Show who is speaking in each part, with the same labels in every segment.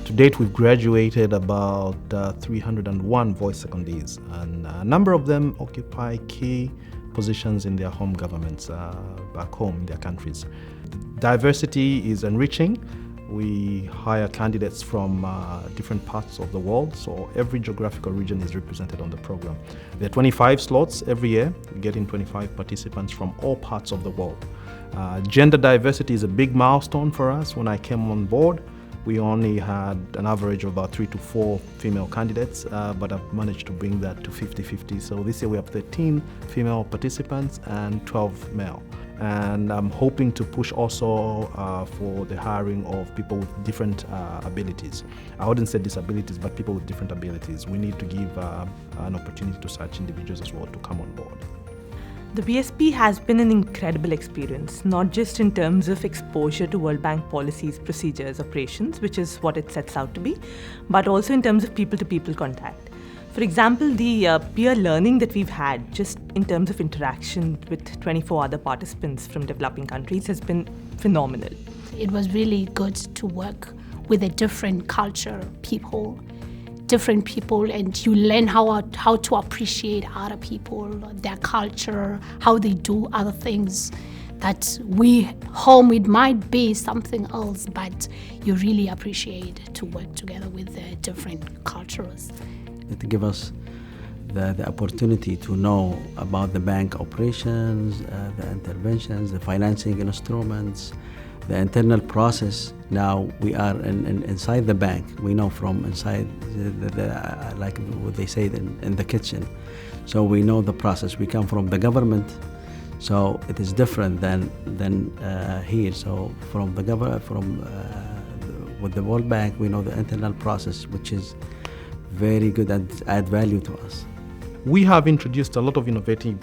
Speaker 1: To date, we've graduated about 301 voice secondees, and a number of them occupy key positions in their home governments back home in their countries. Diversity is enriching. We hire candidates from different parts of the world, so every geographical region is represented on the program. There are 25 slots every year. We get in 25 participants from all parts of the world. Gender diversity is a big milestone for us. When I came on board, we only had an average of about 3 to 4 female candidates, but I've managed to bring that to 50-50. So this year we have 13 female participants and 12 male. And I'm hoping to push also for the hiring of people with different abilities. I wouldn't say disabilities, but people with different abilities. We need to give an opportunity to such individuals as well to come on board.
Speaker 2: The VSP has been an incredible experience, not just in terms of exposure to World Bank policies, procedures, operations, which is what it sets out to be, but also in terms of people-to-people contact. For example, the peer learning that we've had just in terms of interaction with 24 other participants from developing countries has been phenomenal.
Speaker 3: It was really good to work with a different culture, different people, and you learn how to appreciate other people, their culture, how they do other things. That home, it might be something else, but you really appreciate to work together with the different cultures.
Speaker 4: It gives us the opportunity to know about the bank operations, the interventions, the financing instruments, the internal process. Now we are inside the bank. We know from inside, like what they say in the kitchen. So we know the process. We come from the government, so it is different than here. So from the government, with the World Bank, we know the internal process, which is very good and add value to us.
Speaker 1: We have introduced a lot of innovative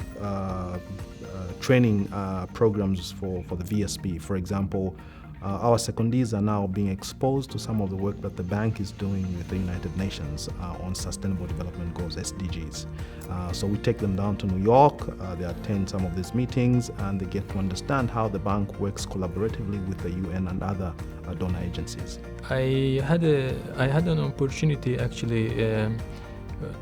Speaker 1: training programs for the VSP. For example, our secondees are now being exposed to some of the work that the bank is doing with the United Nations on Sustainable Development Goals, SDGs. So we take them down to New York, they attend some of these meetings, and they get to understand how the bank works collaboratively with the UN and other donor agencies.
Speaker 5: I had an opportunity actually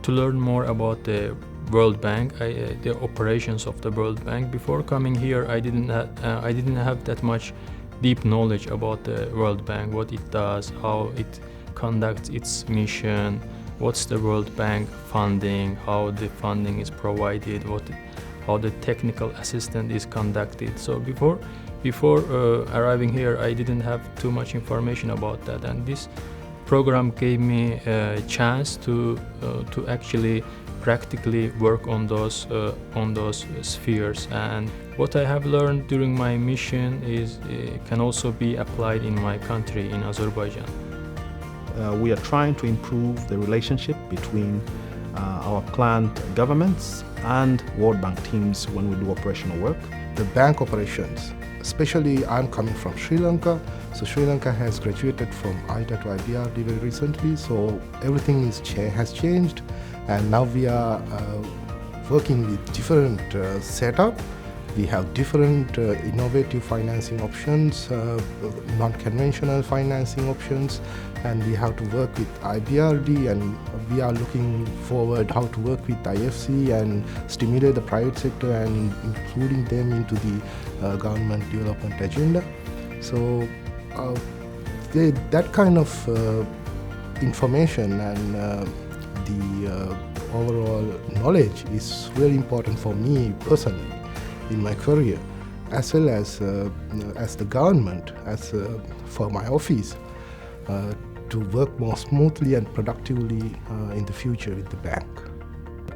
Speaker 5: to learn more about the World Bank, the operations of the World Bank. Before coming here, I didn't have that much deep knowledge about the World Bank, what it does, how it conducts its mission, what's the World Bank funding, how the funding is provided, how the technical assistance is conducted. So before arriving here, I didn't have too much information about that, and this program gave me a chance to actually practically work on those spheres. And what I have learned during my mission can also be applied in my country, in Azerbaijan.
Speaker 1: We are trying to improve the relationship between our client governments and World Bank teams when we do operational work.
Speaker 6: The bank operations, especially I'm coming from Sri Lanka, so Sri Lanka has graduated from IDA to IBRD very recently, so everything has changed, and now we are working with different setup. We have different innovative financing options, non-conventional financing options, and we have to work with IBRD, and we are looking forward how to work with IFC and stimulate the private sector and including them into the government development agenda. So that kind of information and the overall knowledge is very important for me personally in my career, as well as the government, for my office, to work more smoothly and productively in the future with the bank.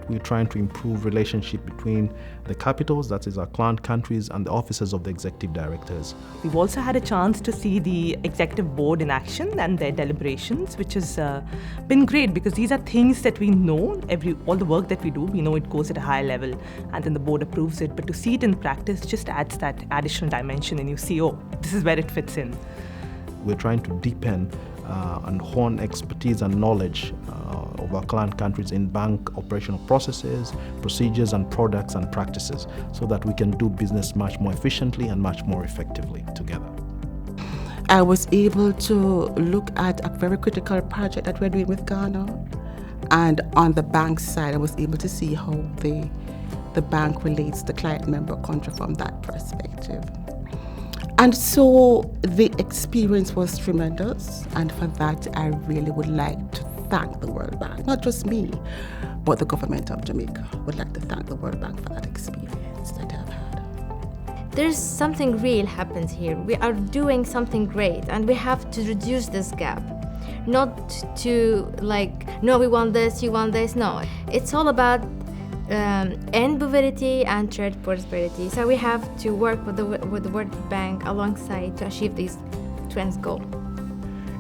Speaker 1: We're trying to improve relationship between the capitals, that is our client countries, and the offices of the executive directors.
Speaker 2: We've also had a chance to see the executive board in action and their deliberations, which has been great because these are things that we know, all the work that we do, we know it goes at a high level and then the board approves it, but to see it in practice just adds that additional dimension and you see, oh, this is where it fits in.
Speaker 1: We're trying to deepen and hone expertise and knowledge of our client countries in bank operational processes, procedures and products and practices so that we can do business much more efficiently and much more effectively together.
Speaker 7: I was able to look at a very critical project that we're doing with Ghana. And on the bank side, I was able to see how the bank relates to client member country from that perspective. And so the experience was tremendous. And for that, I really would like to thank the World Bank, not just me, but the government of Jamaica. Would like to thank the World Bank for that experience that I've had.
Speaker 8: There's something real happens here. We are doing something great, and we have to reduce this gap. Not to no, we want this, you want this. No, it's all about end poverty and shared prosperity. So we have to work with the World Bank alongside to achieve these twins goals.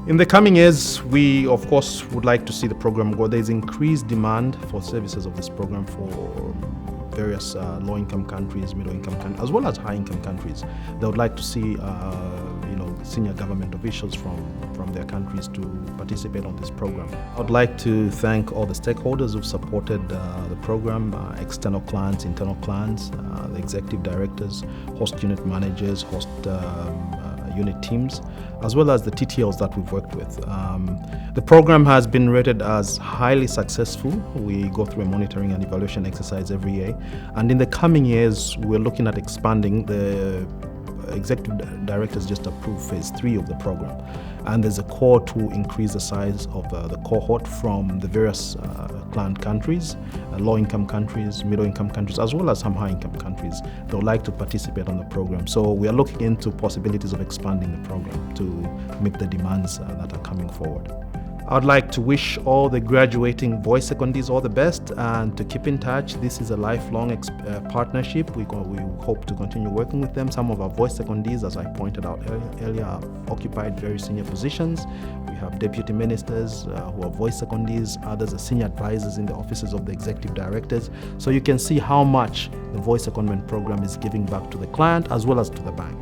Speaker 1: In the coming years, we of course would like to see the program grow. There is increased demand for services of this program for various low-income countries, middle-income countries, as well as high-income countries. They would like to see senior government officials from their countries to participate on this program. I would like to thank all the stakeholders who've supported the program, external clients, internal clients, the executive directors, host unit managers, host unit teams, as well as the TTLs that we've worked with. The program has been rated as highly successful. We go through a monitoring and evaluation exercise every year, and in the coming years we're looking at expanding. The executive directors just approved phase 3 of the program, and there's a call to increase the size of the cohort from the various client countries, low-income countries, middle-income countries, as well as some high-income countries. They would like to participate on the program. So we are looking into possibilities of expanding the program to meet the demands that are coming forward. I'd like to wish all the graduating voice secondees all the best, and to keep in touch. This is a lifelong partnership. We hope to continue working with them. Some of our voice secondees, as I pointed out earlier, have occupied very senior positions. We have deputy ministers who are voice secondees. Others are senior advisors in the offices of the executive directors. So you can see how much the voice secondment program is giving back to the client as well as to the bank.